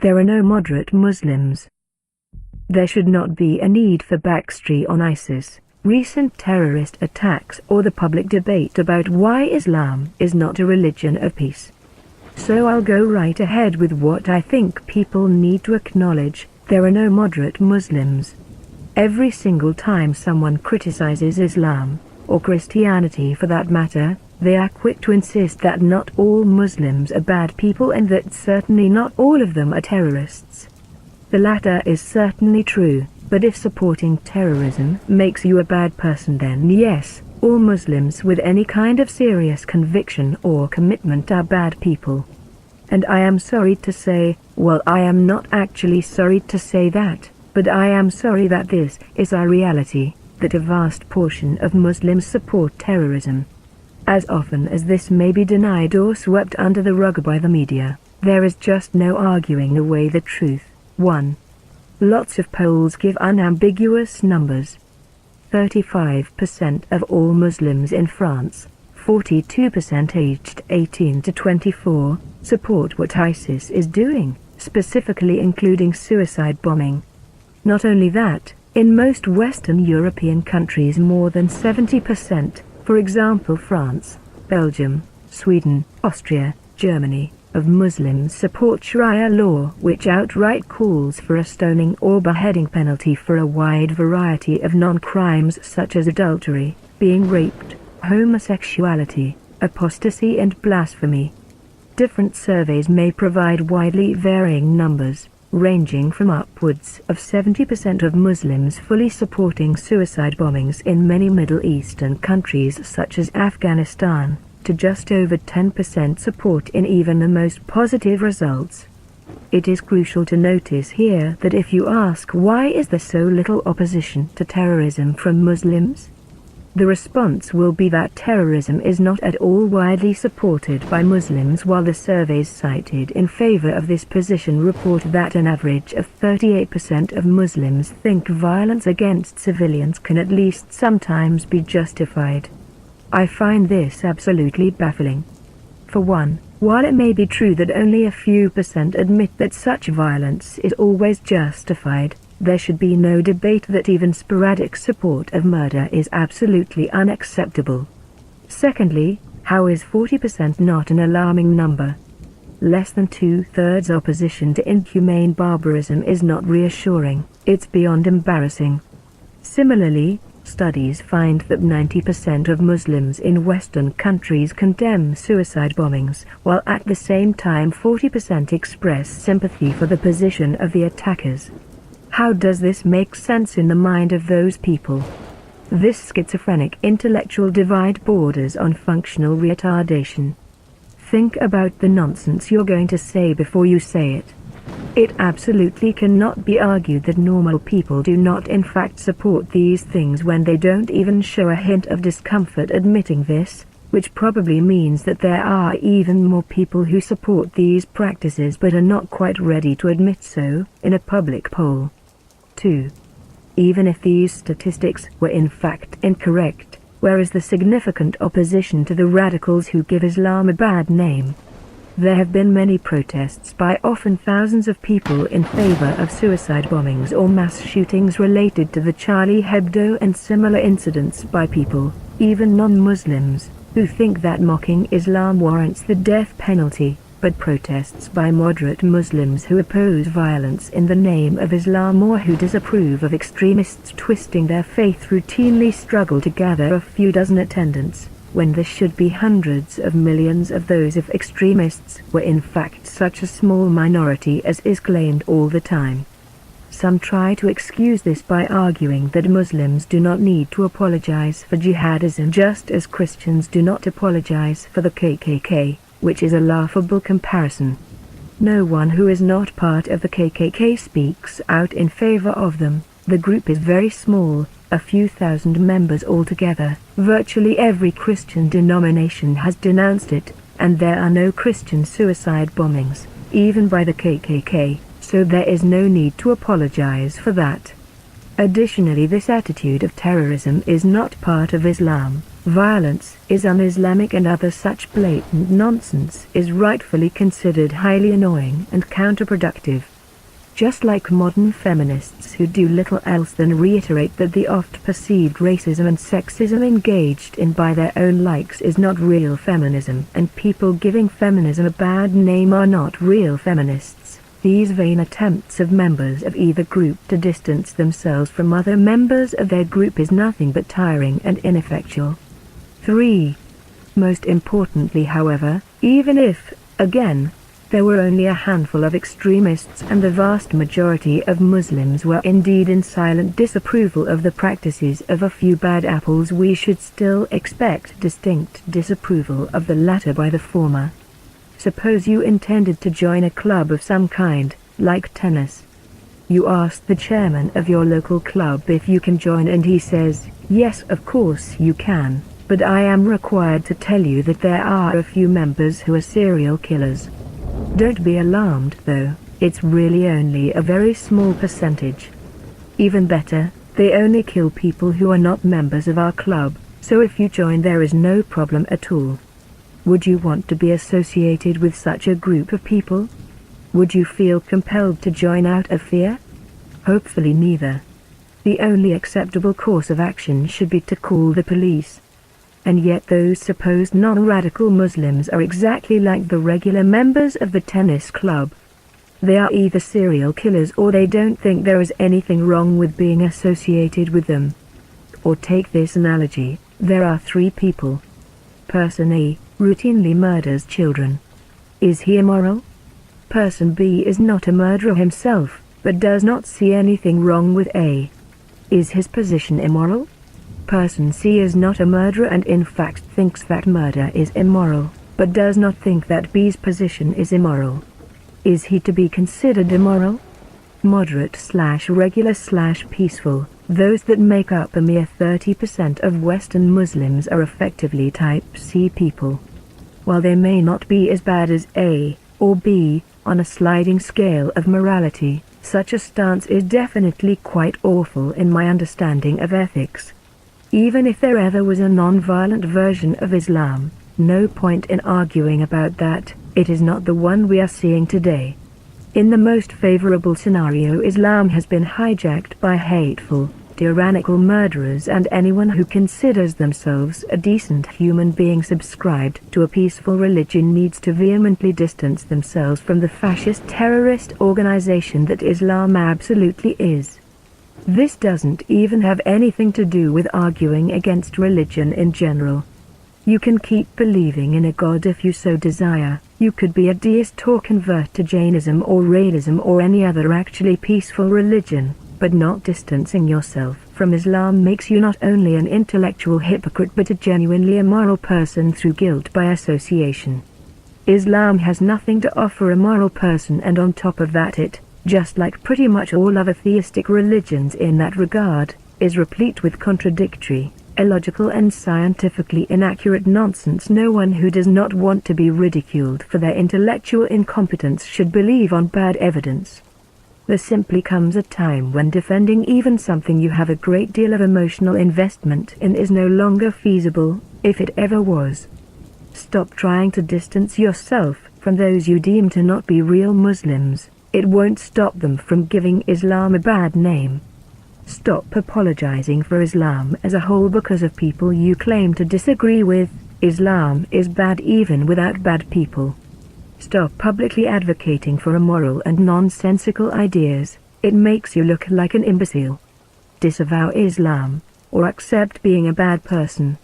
There are no moderate Muslims. There should not be a need for backstreet on ISIS, recent terrorist attacks, or the public debate about why Islam is not a religion of peace. So I'll go right ahead with what I think people need to acknowledge: there are no moderate Muslims. Every single time someone criticizes Islam, or Christianity for that matter, they are quick to insist that not all Muslims are bad people and that certainly not all of them are terrorists. The latter is certainly true, but if supporting terrorism makes you a bad person, then yes, all Muslims with any kind of serious conviction or commitment are bad people. And I am sorry to say, well, I am not actually sorry to say that, but I am sorry that this is our reality, that a vast portion of Muslims support terrorism. As often as this may be denied or swept under the rug by the media, there is just no arguing away the truth. 1. Lots of polls give unambiguous numbers. 35% of all Muslims in France, 42% aged 18 to 24, support what ISIS is doing, specifically including suicide bombing. Not only that, in most Western European countries more than 70%, for example France, Belgium, Sweden, Austria, Germany, of Muslims support Sharia law, which outright calls for a stoning or beheading penalty for a wide variety of non-crimes such as adultery, being raped, homosexuality, apostasy and blasphemy. Different surveys may provide widely varying numbers, ranging from upwards of 70% of Muslims fully supporting suicide bombings in many Middle Eastern countries such as Afghanistan, to just over 10% support in even the most positive results. It is crucial to notice here that if you ask why is there so little opposition to terrorism from Muslims, the response will be that terrorism is not at all widely supported by Muslims, while the surveys cited in favor of this position report that an average of 38% of Muslims think violence against civilians can at least sometimes be justified. I find this absolutely baffling. For one, while it may be true that only a few percent admit that such violence is always justified, there should be no debate that even sporadic support of murder is absolutely unacceptable. Secondly, how is 40% not an alarming number? Less than 2/3 opposition to inhumane barbarism is not reassuring, it's beyond embarrassing. Similarly, studies find that 90% of Muslims in Western countries condemn suicide bombings, while at the same time 40% express sympathy for the position of the attackers. How does this make sense in the mind of those people? This schizophrenic intellectual divide borders on functional retardation. Think about the nonsense you're going to say before you say it. It absolutely cannot be argued that normal people do not in fact support these things when they don't even show a hint of discomfort admitting this, which probably means that there are even more people who support these practices but are not quite ready to admit so, in a public poll. 2. Even if these statistics were in fact incorrect, where is the significant opposition to the radicals who give Islam a bad name? There have been many protests by often thousands of people in favor of suicide bombings or mass shootings related to the Charlie Hebdo and similar incidents by people, even non-Muslims, who think that mocking Islam warrants the death penalty, but protests by moderate Muslims who oppose violence in the name of Islam or who disapprove of extremists twisting their faith routinely struggle to gather a few dozen attendants, when there should be hundreds of millions of those if extremists were in fact such a small minority as is claimed all the time. Some try to excuse this by arguing that Muslims do not need to apologize for jihadism just as Christians do not apologize for the KKK, which is a laughable comparison. No one who is not part of the KKK speaks out in favor of them. The group is very small, a few thousand members altogether. Virtually every Christian denomination has denounced it, and there are no Christian suicide bombings, even by the KKK, so there is no need to apologize for that. Additionally, this attitude of terrorism is not part of Islam. Violence is un-Islamic, and other such blatant nonsense is rightfully considered highly annoying and counterproductive. Just like modern feminists who do little else than reiterate that the oft-perceived racism and sexism engaged in by their own likes is not real feminism, and people giving feminism a bad name are not real feminists, these vain attempts of members of either group to distance themselves from other members of their group is nothing but tiring and ineffectual. 3. Most importantly, however, even if, again, there were only a handful of extremists and the vast majority of Muslims were indeed in silent disapproval of the practices of a few bad apples, we should still expect distinct disapproval of the latter by the former. Suppose you intended to join a club of some kind, like tennis. You ask the chairman of your local club if you can join, and he says, "Yes, of course you can, but I am required to tell you that there are a few members who are serial killers." Don't be alarmed though, it's really only a very small percentage. Even better, they only kill people who are not members of our club, so if you join there is no problem at all. Would you want to be associated with such a group of people? Would you feel compelled to join out of fear? Hopefully neither. The only acceptable course of action should be to call the police. And yet those supposed non-radical Muslims are exactly like the regular members of the tennis club. They are either serial killers or they don't think there is anything wrong with being associated with them. Or take this analogy, there are 3 people. Person A routinely murders children. Is he immoral? Person B is not a murderer himself, but does not see anything wrong with A. Is his position immoral? Person C is not a murderer and in fact thinks that murder is immoral, but does not think that B's position is immoral. Is he to be considered immoral? Moderate/regular/peaceful, those that make up a mere 30% of Western Muslims are effectively Type C people. While they may not be as bad as A or B on a sliding scale of morality, such a stance is definitely quite awful in my understanding of ethics. Even if there ever was a non-violent version of Islam, no point in arguing about that, it is not the one we are seeing today. In the most favorable scenario, Islam has been hijacked by hateful, tyrannical murderers, and anyone who considers themselves a decent human being subscribed to a peaceful religion needs to vehemently distance themselves from the fascist terrorist organization that Islam absolutely is. This doesn't even have anything to do with arguing against religion in general. You can keep believing in a god if you so desire. You could be a deist or convert to Jainism or Raidism or any other actually peaceful religion, but not distancing yourself from Islam makes you not only an intellectual hypocrite but a genuinely immoral person through guilt by association. Islam has nothing to offer a moral person, and on top of that it, just like pretty much all other theistic religions in that regard, is replete with contradictory, illogical and scientifically inaccurate nonsense. No one who does not want to be ridiculed for their intellectual incompetence should believe on bad evidence. There simply comes a time when defending even something you have a great deal of emotional investment in is no longer feasible, if it ever was. Stop trying to distance yourself from those you deem to not be real Muslims. It won't stop them from giving Islam a bad name. Stop apologizing for Islam as a whole because of people you claim to disagree with. Islam is bad even without bad people. Stop publicly advocating for immoral and nonsensical ideas. It makes you look like an imbecile. Disavow Islam, or accept being a bad person.